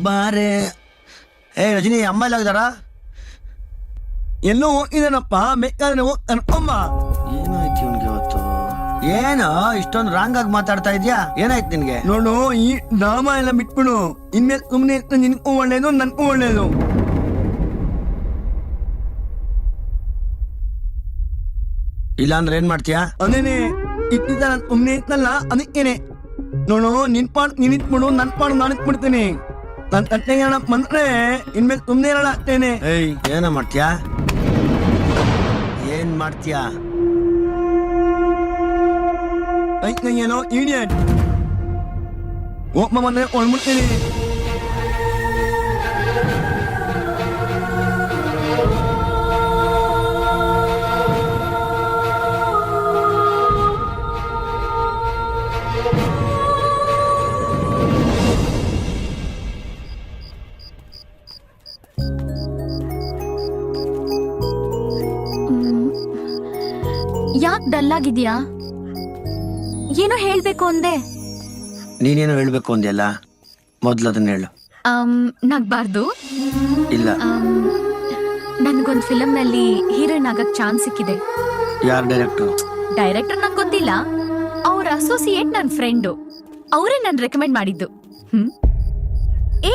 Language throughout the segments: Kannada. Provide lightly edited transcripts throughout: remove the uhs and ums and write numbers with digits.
ಬಾರೆ ಏ ರಜನಿ ಅಮ್ಮ ಎಲ್ಲ ಇದ್ದಾರಾ? ಎಲ್ಲೋ ಹೋಗಿದ್ದಾನಪ್ಪ, ಬೇಕಾದ್ರೆ ಅಮ್ಮ. ಏನಾಯ್ತು ಇವನ್ಗೆ ಇವತ್ತು? ಏನೋ ಇಷ್ಟೊಂದು ರಾಂಗ್ ಆಗಿ ಮಾತಾಡ್ತಾ ಇದ್ಯಾ? ಏನಾಯ್ತು ನಿನ್ಗೆ? ನೋಡು, ಈ ಡ್ರಾಮಾ ಎಲ್ಲ ಬಿಟ್ಬಿಡು. ಇನ್ಮೇಲೆ ಸುಮ್ಮನೆ ನಿನ್ಗೂ ಒಳ್ಳೇದು, ನನ್ಗೂ ಒಳ್ಳೇದು. ಇಲ್ಲ ಅಂದ್ರೆ ಏನ್ ಮಾಡ್ತೀಯಾ? ಅದೇನೆ ಇಟ್ಟಿದ್ದ ನಾನು ಸುಮ್ಮನೆ ಇತ್ತಲ್ಲ, ಅದಕ್ಕೇನೆ. ನೋಡು, ನಿನ್ ಪಾಡ್ ನೀನ್ ಇಟ್ಬಿಡು, ನನ್ ಪಾಡ್ ನಾನು ಇಟ್ಬಿಡ್ತೀನಿ. ನನ್ ತಟ್ಟೆಗೆ ಹಣ ಬಂದ್ರೆ ಇನ್ಮೇಲೆ ಸುಮ್ಮನೆ ಇರಲ್ಲ ಅಷ್ಟೇನೆ. ಏಯ್, ಏನ ಮಾಡ್ತೀಯಾ? ಏನ್ ಮಾಡ್ತೀಯಾ? ಏನೋ ಇಡಿಯಟ್. ಒಬ್ಬ ಬಂದ್ರೆ ಒಳ್ಬಿಡ್ತೀನಿ. ಯಾಕೆ ಡಲ್ ಆಗಿದ್ಯಾ? ಏನೋ ಹೇಳ್ಬೇಕು ಅಂದೆ. ನೀನೇನೋ ಹೇಳ್ಬೇಕು ಅಂದ್ಯಲ್ಲ, ಮೊದ್ಲು ಅದನ್ನ ಹೇಳು. ನಗ್ಬಾರ್ದು. ಇಲ್ಲ, ನನ್ಗೊಂದ್ ಫಿಲಮ್ ನಲ್ಲಿ ಹೀರೋಯಿನ್ ಆಗಕ್ ಚಾನ್ಸ್ ಸಿಕ್ಕಿದೆ. ಯಾರು ಡೈರೆಕ್ಟರ್? ಡೈರೆಕ್ಟರ್ ನಂಗೆ ಗೊತ್ತಿಲ್ಲ, ಅವ್ರ ಅಸೋಸಿಯೇಟ್ ನನ್ ಫ್ರೆಂಡು. ಅವರೇ ನನ್ ರೆಕಮೆಂಡ್ ಮಾಡಿದ್ದು. ಏ,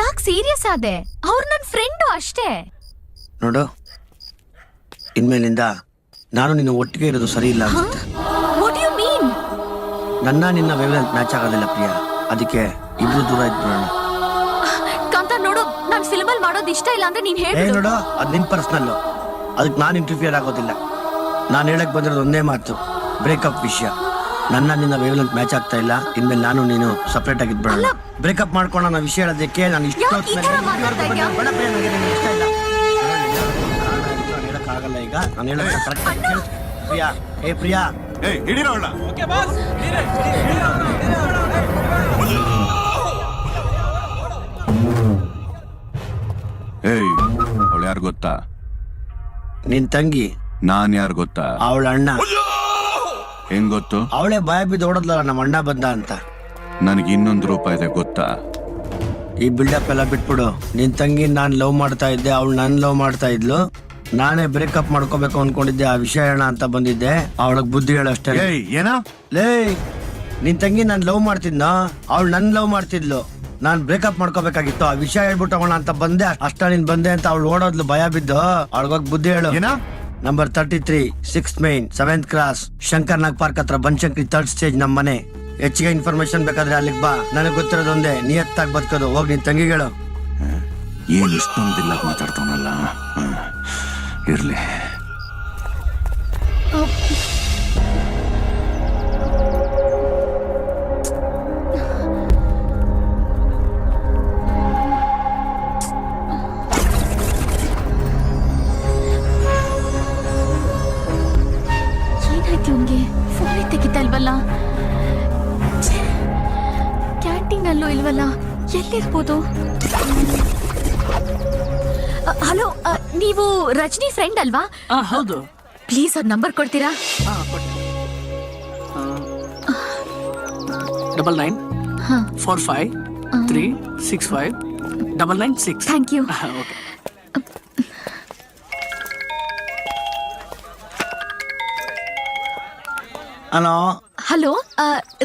ಯಾಕೆ ಸೀರಿಯಸ್ ಆದೆ? ಅವ್ರು ನನ್ ಫ್ರೆಂಡು ಅಷ್ಟೇ. ನೋಡು, ಇನ್ಮೇಲಿಂದ ನಾನು ನಿನ್ನ ಒಟ್ಟಿಗೆ ಇರೋದು ಸರಿ ಇಲ್ಲ ಅನ್ಸುತ್ತೆ. What you mean? ನನ್ನ ನಿನ್ನ ವೇವ್ಲೆಂತ್ ಮ್ಯಾಚ್ ಆಗೋದಿಲ್ಲ ಪ್ರಿಯಾ, ಅದಕ್ಕೆ ಇಬ್ರು ದೂರ ಇದ್ಬಿಡೋಣ. ಕಾಂತ, ನೋಡು, ನಾನ್ ಫಿಲ್ಮ್ ಅಲ್ಲಿ ಮಾಡೋದು ಇಷ್ಟ ಇಲ್ಲ ಅಂದ್ರೆ ನೀನ್ ಹೇಳು. ನೋಡು, ಅದ್ ನಿನ್ ಪರ್ಸನಲ್, ಅದಕ್ಕೆ ನಾನು ಇಂಟರ್ಫಿಯರ್ ಆಗೋದಿಲ್ಲ. ನಾನು ಹೇಳಕ್ ಬಂದಿರೋದು ಒಂದೇ ಮಾತು, ಬ್ರೇಕಪ್ ವಿಷಯ. ನನ್ನ ನಿನ್ನ ವೇವ್ಲೆಂತ್ ಮ್ಯಾಚ್ ಆಗ್ತಾ ಇಲ್ಲ. ಇನ್ಮೇಲೆ ನಾನು ನೀನು ಸಪರೇಟ್ ಆಗಿದ್ಬಿಡೋಣ. ಬ್ರೇಕಪ್ ಮಾಡ್ಕೊಂಡು ನನ್ನ ವಿಷಯ ಹೇಳೋದಕ್ಕೆ ನಾನು ಇಷ್ಟ ಆಗಲ್ಲ. ಈಗ ನಾನು ಹೇಳೋದು ಕರೆಕ್ಟ್. ಪ್ರಿಯಾ, ಏ ಪ್ರಿಯಾ, ಅವಳು ಯಾರು ಗೊತ್ತಾ? ನಿನ್ ತಂಗಿ. ನಾನ್ ಯಾರು ಗೊತ್ತಾ? ಅವಳ ಅಣ್ಣ. ಹೆಂಗ್ ಗೊತ್ತು? ಅವಳೇ ಭಯ ಬಿದ್ದು ಓಡದ್ಲಲ್ಲ ನಮ್ಮ ಅಣ್ಣ ಬಂದ ಅಂತ. ನನಗೆ ಇನ್ನೊಂದು ರೂಪ ಇದೆ ಗೊತ್ತಾ? ಈ ಬಿಲ್ಡಪ್ ಎಲ್ಲ ಬಿಟ್ಬಿಡು. ನಿನ್ ತಂಗಿ ನಾನ್ ಲವ್ ಮಾಡ್ತಾ ಇದ್ದೆ, ಅವಳು ನನ್ ಲವ್ ಮಾಡ್ತಾ ಇದ್ಲು. ನಾನೇ ಬ್ರೇಕಪ್ ಮಾಡ್ಕೋಬೇಕು ಅನ್ಕೊಂಡಿದ್ದೆ, ಆ ವಿಷಯ ಹೇಳ ಅಂತ ಬಂದಿದ್ದೆ. ಅವಳಗ್ ಬುದ್ಧಿ ಹೇಳಷ್ಟೇ. ಏನ ಲೇ, ನಿನ್ ತಂಗಿ ನಾನ್ ಲವ್ ಮಾಡ್ತಿದ್ನ, ಅವಳು ನನ್ ಲವ್ ಮಾಡ್ತಿದ್ಲು. ನಾನ್ ಬ್ರೇಕಪ್ ಮಾಡ್ಕೋಬೇಕಾಗಿತ್ತು, ಆ ವಿಷಯ ಹೇಳ್ಬಿಟ್ಟು ಅವಳ ಅಂತ ಬಂದೆ. ಅಷ್ಟ ನೀನ್ ಬಂದೆ ಅಂತ ಅವಳು ಓಡೋದ್ಲು ಭಯ ಬಿದ್ದು. ಅವಳಗೋಗ್ ಬುದ್ಧಿ ಹೇಳು. Number 33 6th Main 7th Class Shankar Nag park ಹತ್ರ ಬನಶಂಕರಿ 3rd Stage ನಮ್ಮ ಮನೆ. ಹೆಚ್ಚಿಗೆ ಇನ್ಫಾರ್ಮೇಶನ್ ಬೇಕಾದ್ರೆ ಅಲ್ಲಿಗೆ ಬಾ. ನನಗೆ ಗೊತ್ತಿರೋದೊಂದೇ, ನಿಯತ್ತಾಗಿ ಬದುಕೋದು. ಹೋಗಿ ನಿನ್ ತಂಗಿಗಳು. ಏನು ಇಷ್ಟೊಂದಿಲ್ಲ ಮಾತಾಡ್ತಾವನಲ್ಲ. ಇರ್ಲಿ. ಏನಾಯ್ತು ಇವನ್ಗೆ? ಫೋನ್ ತೆಗಿತಾ ಇಲ್ವಲ್ಲ, ಕ್ಯಾಂಟೀನ್ ಅಲ್ಲೂ ಇಲ್ವಲ್ಲ, ಎಲ್ಲಿರ್ಬೋದು? ಹಲೋ, ನೀವು ರಜನಿ ಫ್ರೆಂಡ್ ಅಲ್ವಾ? ಹೌದು. ಪ್ಲೀಸ್ ಅವ್ರ ನಂಬರ್ ಕೊಡ್ತೀರಾ? 9945365996. Thank you. Hello. Hello,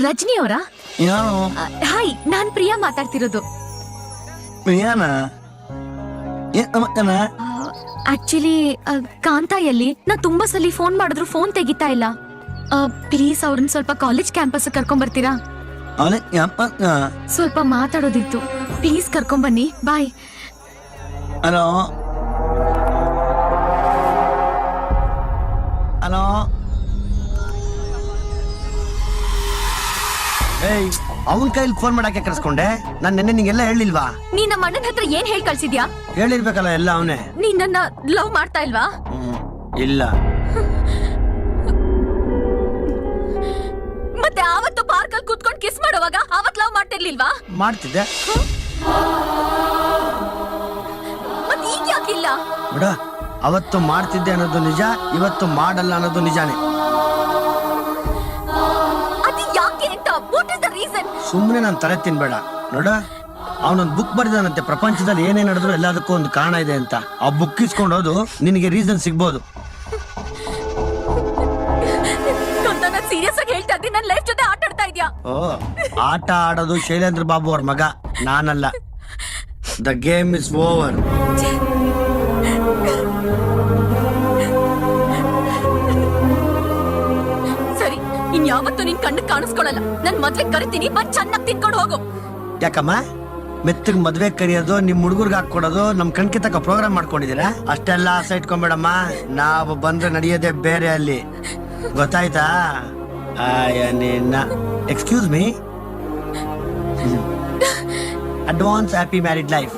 Rajani ಅವರಾ? ಯಾರು? ಹಾಯ್, ನಾನ್ ಪ್ರಿಯಾ ಮಾತಾಡ್ತಿರೋದು. ಪ್ರಿಯಾನ? ಆಕ್ಚುಲಿ ಕಾಂತ ಎಲ್ಲಿ? ನಾ ತುಂಬಾ ಸಲ ಫೋನ್ ಮಾಡಿದ್ರು ಫೋನ್ ತೆಗಿತಾ ಇಲ್ಲ. ಪ್ಲೀಸ್ ಅವ್ರನ್ನ ಸ್ವಲ್ಪ ಕಾಲೇಜ್ ಕ್ಯಾಂಪಸ್ ಕರ್ಕೊಂಡ್ ಬರ್ತೀರಾ? ಸ್ವಲ್ಪ ಮಾತಾಡೋದಿತ್ತು, ಪ್ಲೀಸ್ ಕರ್ಕೊಂಡ್ ಬನ್ನಿ. ಬಾಯ್. Hello hello. ಏಯ್, ಅವನ್ ಕೈಲಿ ಫೋನ್ ಮಾಡಕ್ಕೆ ಕರ್ಸ್ಕೊಂಡೆ. ನಾನ್ ನೆನ್ನೆ ನಿಂಗೆಲ್ಲ ಹೇಳಿಲ್ವಾ? ನೀನ್ ನಮ್ಮ ಅಣ್ಣನ ಹತ್ರ ಏನ್ ಹೇಳಿ ಕಳ್ಸಿದ್ಯಾ? ಹೇಳಿರ್ಬೇಕಲ್ಲ ಎಲ್ಲ ಅವನೇ. ನೀನ್ ನನ್ನ ಲವ್ ಮಾಡ್ತಾ ಇಲ್ವಾ? ಇಲ್ಲ. ನಾನ್ ಕಿಸ್ ಮಾಡೋವಾಗ ಅವತ್ ಲವ್ ಮಾಡ್ತಿರ್ಲಿಲ್ವಾ? ಮಾಡ್ತಿದ್ದೆ. ಮತ್ ಈಗ ಯಾಕಿಲ್ಲ? ಬಿಡ, ಅವತ್ತು ಮಾಡ್ತಿದ್ದೆ ಅನ್ನೋದು ನಿಜ, ಇವತ್ತು ಮಾಡಲ್ಲ ಅನ್ನೋದು ನಿಜಾನೇ. ಅದು ಯಾಕೆ ಅಂತ? What is the reason? ಸುಮ್ಮನೆ ನಾನು ತಲೆ ತಿನ್ಬೇಡ. ನೋಡ, ಅವನೊಂದು ಬುಕ್ ಬರೆದಾನಂತೆ, ಪ್ರಪಂಚದಲ್ಲಿ ಏನೇ ನಡೆದ್ರು ಎಲ್ಲದಕ್ಕೂ ಒಂದು ಕಾರಣ ಇದೆ ಅಂತ. ಆ ಬುಕ್ ಇಸ್ಕೊಂಡೋದು ನಿನಗೆ ರೀಸನ್ ಸಿಗ್ಬೋದು. ಸೀರಿಯಸ್ ಆಗಿ ಹೇಳ್ತಾ ಇದ್ದೀನಿ, ನನ್ನ ಲೈಫ್ ಜೊತೆ ಆಟ ಆಡ್ತಾ ಇದ್ಯಾ? ಓ, ಆಟ ಆಡೋದು ಶೈಲೇಂದ್ರ ಬಾಬು ಅವ್ರ ಮಗ, ನಾನಲ್ಲ. The game is over. ಸರಿ, ಇನ್ಯಾವತ್ತೂ ನಿನ್ ಕಣ್ಣು ಕಾಣಿಸ್ಕೊಳಲ್ಲ. ನನ್ ಮದ್ವೆ ಕರಿತೀನಿ, ಬಂದ್ ಚೆನ್ನಾಗಿ ತಿನ್ಕೊಂಡು ಹೋಗು. ಯಾಕಮ್ಮ ಮೆತ್ತಗ್ ಮದ್ವೆ ಕರಿಯೋದು, ನಿಮ್ ಹುಡುಗರ್ಗ ಹಾಕೊಡೋದು, ನಮ್ ಕಣ್ಕಿ ತಕ್ಕ ಪ್ರೋಗ್ರಾಮ್ ಮಾಡ್ಕೊಂಡಿದ್ದೀರಾ? ಅಷ್ಟೆಲ್ಲ ಆಸೆ ಇಟ್ಕೊಂಬೇಡಮ್ಮ. ನಾವು ಬಂದ್ರೆ ನಡೆಯೋದೇ ಬೇರೆ ಅಲ್ಲಿ, ಗೊತ್ತಾಯ್ತಾ? ನಿನ್ನ excuse me, advance happy married life.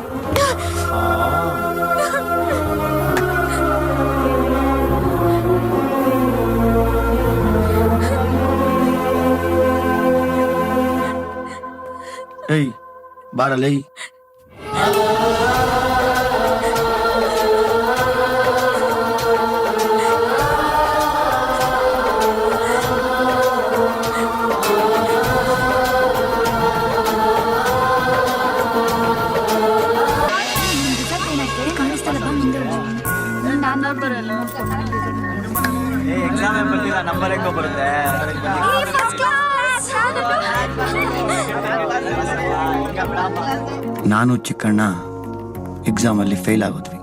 ಏಯ್ ಬಾರಲೈ. ನಾನು ಚಿಕ್ಕಣ್ಣ ಎಕ್ಸಾಮ್ ಅಲ್ಲಿ ಫೇಲ್ ಆಗೋದ್ವಿ.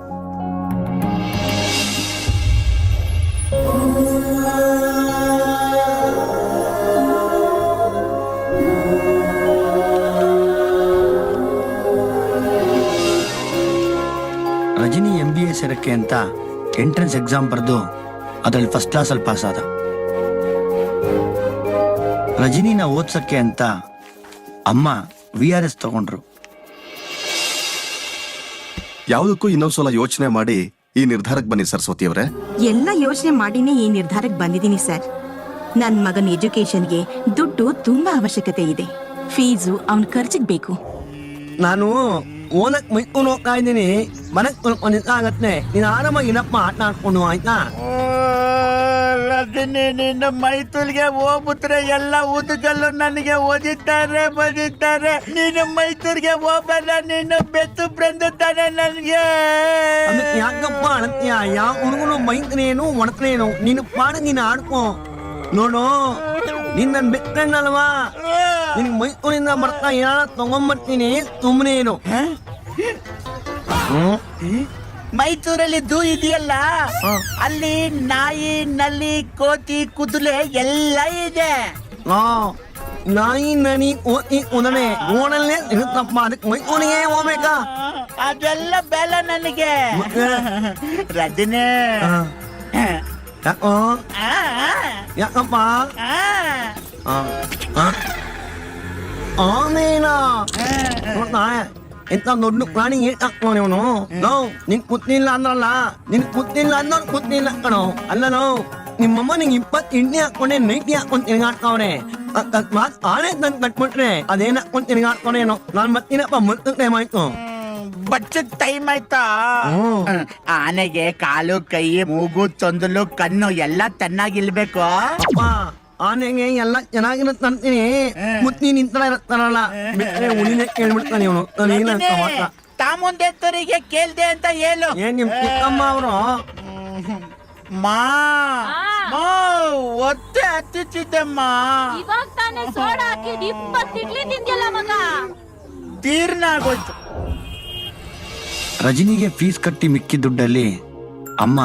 ರಜನಿ MBA ಸೇರಕ್ಕೆ ಅಂತ ಎಂಟ್ರೆನ್ಸ್ ಎಕ್ಸಾಮ್ ಬರೆದು ಅದರಲ್ಲಿ ಫಸ್ಟ್ ಕ್ಲಾಸಲ್ಲಿ ಪಾಸ್ ಆದ. ರಜನಿನ ಓದ್ಸಕ್ಕೆ ಅಂತ ಅಮ್ಮ VRS ತಗೊಂಡ್ರು. ಯಾವುದಕ್ಕೂ ಇನ್ನೊಂದ್ಸಲ ಯೋಚನೆ ಮಾಡಿ ಈ ನಿರ್ಧಾರಕ್ಕೆ ಬನ್ನಿ ಸರಸ್ವತಿ ಅವರೇ. ಎಲ್ಲ ಯೋಚನೆ ಮಾಡಿನೇ ಈ ನಿರ್ಧಾರಕ್ಕೆ ಬಂದಿದ್ದೀನಿ ಸರ್. ನನ್ನ ಮಗನ ಎಜುಕೇಶನ್ಗೆ ದುಡ್ಡು ತುಂಬಾ ಅವಶ್ಯಕತೆ ಇದೆ. ಫೀಸು ಅವನ ಖರ್ಚಿಗೆ ಬೇಕು. ನಾನು ಓನಕ್ ಮೈಕೊಂಡು ಹೋಗ್ತಾ ಇದ್ದೀನಿ. ಮನಕ್ ಆಗತ್ತೆ, ನೀನು ಆರಾಮಾಗಿ ಏನಪ್ಪ ಆಟ ಆಡ್ಕೊಂಡು ಆಯ್ತಾ? ನಿನ್ನ ಮೈತುಲ್ಗೆ ಹೋಗ್ಬಿಟ್ರೆ ಎಲ್ಲ ಊದಗಲ್ಲು ನನಗೆ ಓದಿದ್ದಾರೆ ಬದಿದ್ದಾರೆ. ನೀನು ಮೈತೂರ್ಗೆ ಹೋಗಲ್ಲ, ನೀನು ಬೆತ್ತು ಬ್ರೆಂದುತ್ತಾನೆ ನನಗೆ. ಯಾಕಪ್ಪ ಅಳತ್ಯ? ಯಾವ ಹುಡುಗನು ಮೈತನೇನು ಒಣತನೇನು? ನೀನು ಪಾಡ ನೀನು ಆಡ್ಕೊ. ನೋಡು, ನೀನ್ ನನ್ ಬೆತ್ತಣ್ಣಲ್ವಾ? ನಿನ್ ಮೈಸೂರಿಂದ ಬರ್ತಾ ಏನಾರ ತಗೊಂಬರ್ತೀನಿ, ಸುಮ್ಮನೆ ಏನು. ಮೈಸೂರಲ್ಲಿ ಝೂ ಇದೆಯಲ್ಲ, ಅಲ್ಲಿ ನಾಯಿ, ನಲ್ಲಿ, ಕೋತಿ, ಕುದುರೆ ಎಲ್ಲ ಇದೆ. ನಾಯಿ, ನನಿ, ಓತಿ, ಉದನೆ ಓಣಲ್ಲೇ ಇರುತ್ತಪ್ಪ. ಅದಕ್ಕೆ ಮೈಸೂರಿಗೆ ಹೋಗ್ಬೇಕಾ? ಅದೆಲ್ಲ ಬೇಡ ನನಗೆ. ರಜನೆ ಯಾಕೋ? ಯಾಕಪ್ಪ? ಆಮೇನಾ ಎಂತ ದೊಡ್ಡ ಪ್ರಾಣಿ ಏಟ್ ಹಾಕ್ತಾನೆ ಅವನು. ನಿನ್ ಕೂತ್ನಿಲ್ಲ ಅಂದ್ರಲ್ಲ, ನಿನ್ ಕೂತ್ನಿಲ್ಲ ಅಂದವ್ರು ಕೂತ್ನಿಲ್ಲ ಕಣೋ. ಅಲ್ಲ ನಿಮ್ಮಮ್ಮ ನಿಂಗೆ 20 ಎಣ್ಣೆ ಹಾಕೊಂಡೆ ನೈಟಿ ಹಾಕೊಂಡ್ ತಿರ್ಗಾಡ್ತಾವನೆ. ಅಕಸ್ಮಾತ್ ಆನೆ ನನ್ ಕಟ್ಬಿಟ್ರೆ ಅದೇನ್ ಹಾಕೊಂಡ್ ತಿರ್ಗಾಡ್ತಾನೇನೋ. ನಾನ್ ಮತ್ತಿನಪ್ಪ ಮುತ್ತು ಟೈಮ್ ಆಯ್ತು. ಬಚ್ಚಕ್ ಟೈಮ್ ಆಯ್ತಾ? ಆನೆಗೆ ಕಾಲು, ಕೈ, ಮೂಗು, ತೊಂದಲು, ಕಣ್ಣು ಎಲ್ಲ ಚೆನ್ನಾಗಿಲ್ಬೇಕು. ಅಪ್ಪ, ಆನೆಗೆ ಎಲ್ಲ ಚೆನ್ನಾಗಿರುತ್ತೆ ಅಂತೀನಿ. ಮುತ್ತಿ ನಿಂತರ ಇರುತ್ತಾನಲ್ಲ, ಬಿಟ್ಟರೆ ಉಳಿನೇ ಕೇಳ್ಬಿಡ್ತಾನೆ ಇವನು. ತಾಮುಂದೆತ್ತರಿಗೆ ಕೇಳ್ದೆ ಅಂತ ಹೇಳು. ಏನ್ ನಿಮ್ ಚಿಕ್ಕಮ್ಮ ಅವರು ಮಾ ಒತ್ತೆ ಹತ್ತಿದ್ದಮ್ಮ. ಇವಾಗ ತಾನೇ ಸೋಡಾ ಹಾಕಿ 20 ಇಡ್ಲಿ ತಿಂದ್ಯಲ್ಲ ಮಗ. ತೀರ್ನ ಆಗೋಯ್ತು. ರಜನಿಗೆ ಫೀಸ್ ಕಟ್ಟಿ ಮಿಕ್ಕಿ ದುಡ್ಡಲ್ಲಿ ಅಮ್ಮ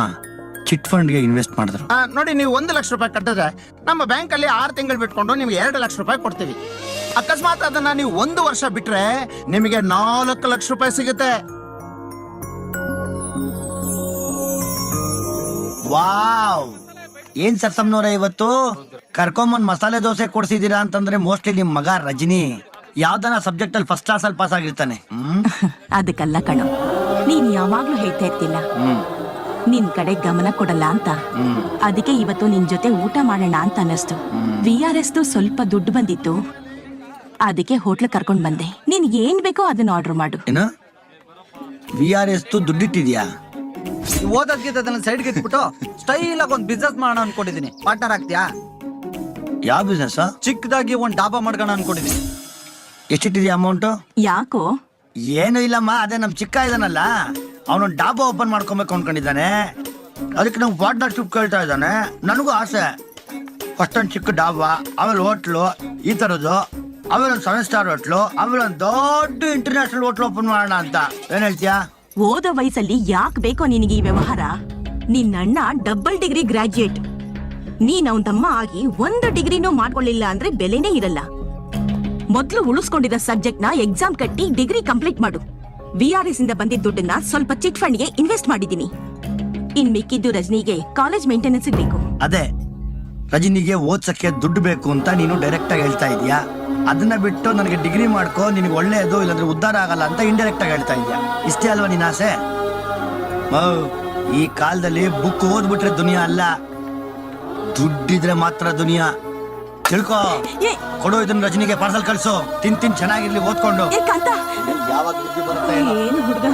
ಚಿಟ್ ಫಂಡ್ಗೆ ಇನ್ವೆಸ್ಟ್ ಮಾಡಿದ್ರು. ನೋಡಿ, ನೀವು 1 ಲಕ್ಷ ರೂಪಾಯಿ ಕಟ್ಟಿದ್ರೆ ನಮ್ಮ ಬ್ಯಾಂಕ್ ಅಲ್ಲಿ 6 ತಿಂಗಳು ಬಿಟ್ಕೊಂಡು ನಿಮ್ಗೆ 2 ಲಕ್ಷ ರೂಪಾಯಿ ಕೊಡ್ತೀವಿ. ಅಕಸ್ಮಾತ್ ಅದನ್ನ ನೀವು 1 ವರ್ಷ ಬಿಟ್ರೆ ನಿಮಗೆ 4 ಲಕ್ಷ ರೂಪಾಯಿ ಸಿಗುತ್ತೆ. ವಾವ್, ಏನ್ ಸತ್ತಮ್ನವ್ರೆ, ಇವತ್ತು ಕರ್ಕೊಂಬಂದ್ ಮಸಾಲೆ ದೋಸೆ ಕೊಡ್ಸಿದೀರಾ ಅಂತಂದ್ರೆ ಮೋಸ್ಟ್ಲಿ ನಿಮ್ ಮಗ ರಜನಿ ಯಾವ್ದನ ಸಬ್ಜೆಕ್ಟ್ ಅಲ್ಲಿ ಫಸ್ಟ್ ಕ್ಲಾಸ್ ಅಲ್ಲಿ ಪಾಸ್ ಆಗಿರ್ತಾನೆ. ಅದಕ್ಕಲ್ಲ ಕಣೋ, ನೀನ್ ಯಾವಾಗ್ಲೂ ಹೇಳ್ತಾ ಇರ್ತಿಲ್ಲ ನಿನ್ ಕಡೆ ಗಮನ ಕೊಡಲ್ಲ ಅಂತ. ಅದಕ್ಕೆ ಇವತ್ತು ನಿನ್ ಜೊತೆ ಊಟ ಮಾಡೋಣ ಅಂತ ಅನ್ನಿಸ್ತು. VRS ಸ್ವಲ್ಪ ದುಡ್ಡು ಬಂದಿತ್ತು, ಅದಕ್ಕೆ ಹೋಟ್ಲ್ ಕರ್ಕೊಂಡ್ ಬಂದೆ ನಿನ್ಗೆ ಏನ್ ಬೇಕೋ ಅದನ್ನ ಆರ್ಡರ್ ಮಾಡು. ಏನು VRS ದುಡ್ಡಿಟ್ಟಿದ್ಯಾ? ಓದೋದ್ಗಿದ್ದನ್ನ ಸೈಡ್ಗೆ ಇಟ್ಬಿಟ್ಟು ಸ್ಟೈಲ್ ಆಗಿ ಒಂದು ಬಿಸ್ನೆಸ್ ಮಾಡೋಣ ಅನ್ಕೊಂಡಿದೀನಿ. ಪಾರ್ಟ್ನರ್ ಆಗ್ತೀಯಾ? ಯಾವ ಬಿಸ್ನೆಸ್? ಚಿಕ್ಕದಾಗಿ ಒಂದ್ ಡಾಬಾ ಮಾಡ್ಕೋಣ ಅನ್ಕೊಂಡಿದೀನಿ. ಎಷ್ಟಿಟ್ಟಿದ್ಯಾ ಅಮೌಂಟ್? ಯಾಕೋ? ಏನು ಇಲ್ಲಮ್ಮ, ಅದೇ ನಮ್ ಚಿಕ್ಕ ಇದಾನಲ್ಲ, ಅವನೊಂದು ಡಾಬಾ ಓಪನ್ ಮಾಡ್ಕೊಬೇಕು ಅನ್ಕೊಂಡಿದ್ದಾನೆ. ಅದಕ್ಕೆ ನಾವು ಪಾರ್ಟ್ನರ್ಶಿಪ್ ಕೇಳ್ತಾ ಇದ್ದಾನೆ. ನನಗೂ ಆಸೆ, ಫಸ್ಟ್ ಒಂದು ಚಿಕ್ಕ ಡಾಬಾ, ಆಮೇಲೆ ಹೋಟ್ಲು ಈ ತರದ್ದು, ಆಮೇಲೆ ಒಂದು 7 ಸ್ಟಾರ್ ಹೋಟ್ಲು, ಆಮೇಲೆ ಒಂದು ದೊಡ್ಡ ಇಂಟರ್ನ್ಯಾಷನಲ್ ಹೋಟ್ಲು ಓಪನ್ ಮಾಡೋಣ ಅಂತ. ಏನ್ ಹೇಳ್ತೀಯಾ? ಓದೋ ವಯಸ್ಸಲ್ಲಿ ಯಾಕೆ ಬೇಕೋ ನಿನಗೆ ಈ ವ್ಯವಹಾರ? ನಿನ್ನ ಅಣ್ಣ ಡಬಲ್ ಡಿಗ್ರಿ ಗ್ರಾಜ್ಯುಯೇಟ್, ನೀನ್ ಅವನ್ ತಮ್ಮ ಆಗಿ ಒಂದು ಡಿಗ್ರಿನೂ ಮಾಡ್ಕೊಳ್ಳಿಲ್ಲ ಅಂದ್ರೆ ಬೆಲೆನೇ ಇರಲ್ಲ. ಮೊದ್ಲು ಉಳಿಸ್ಕೊಂಡಿದ್ದ ಸಬ್ಜೆಕ್ಟ್ ನ ಎಕ್ಸಾಮ್ ಕಟ್ಟಿ ಡಿಗ್ರಿ ಕಂಪ್ಲೀಟ್ ಮಾಡು. VRS ಇಂದ ಬಂದಿದ್ದ ದುಡ್ಡನ್ನ ಸ್ವಲ್ಪ ಚಿಟ್ ಫಂಡ್ ಗೆ ಇನ್ವೆಸ್ಟ್ ಮಾಡಿದೀನಿ. ಇನ್ ಮಿಕ್ಕಿದ್ದು ರಜನಿಗೆ ಕಾಲೇಜ್ ಮೇಂಟೆನೆನ್ಸ್ ಬೇಕು. ಅದೇ ರಜನಿಗೆ ಓದ್ಸಕ್ಕೆ ದುಡ್ಡು ಬೇಕು ಅಂತ ನೀನು ಡೈರೆಕ್ಟ್ ಆಗಿ ಹೇಳ್ತಾ ಇದೀಯಾ. ಅದನ್ನ ಬಿಟ್ಟು ನನಗೆ ಡಿಗ್ರಿ ಮಾಡ್ಕೋ, ನಿನಗೆ ಒಳ್ಳೇದು, ಇಲ್ಲಾಂದ್ರೆ ಉದ್ಧಾರ ಆಗಲ್ಲ ಅಂತ ಇಂಡೈರೆಕ್ಟ್ ಆಗಿ ಹೇಳ್ತಾ ಇದೀಯಾ. ಇಷ್ಟೇ ಅಲ್ವಾ ನಿನ್ನ ಆಸೆ? ಈ ಕಾಲದಲ್ಲಿ ಬುಕ್ ಓದ್ಬಿಟ್ರೆ ದುನಿಯಾ ಅಲ್ಲ, ದುಡ್ಡಿದ್ರೆ ಮಾತ್ರ ದುನಿಯಾ. ತಿಳ್ಕೊ. ಏ ಕೊಡು ಇದನ್ನ ರಜನಿಗೆ ಪಾರ್ಸಲ್ ಕಳ್ಸು. ತಿನ್ ಚೆನ್ನಾಗಿರ್ಲಿ ಓದ್ಕೊಂಡು. ಏ ಕಾಂತ, ಯಾವಾಗ ಬುದ್ಧಿ ಬರುತ್ತೆ? ಏನು ಹುಡುಗ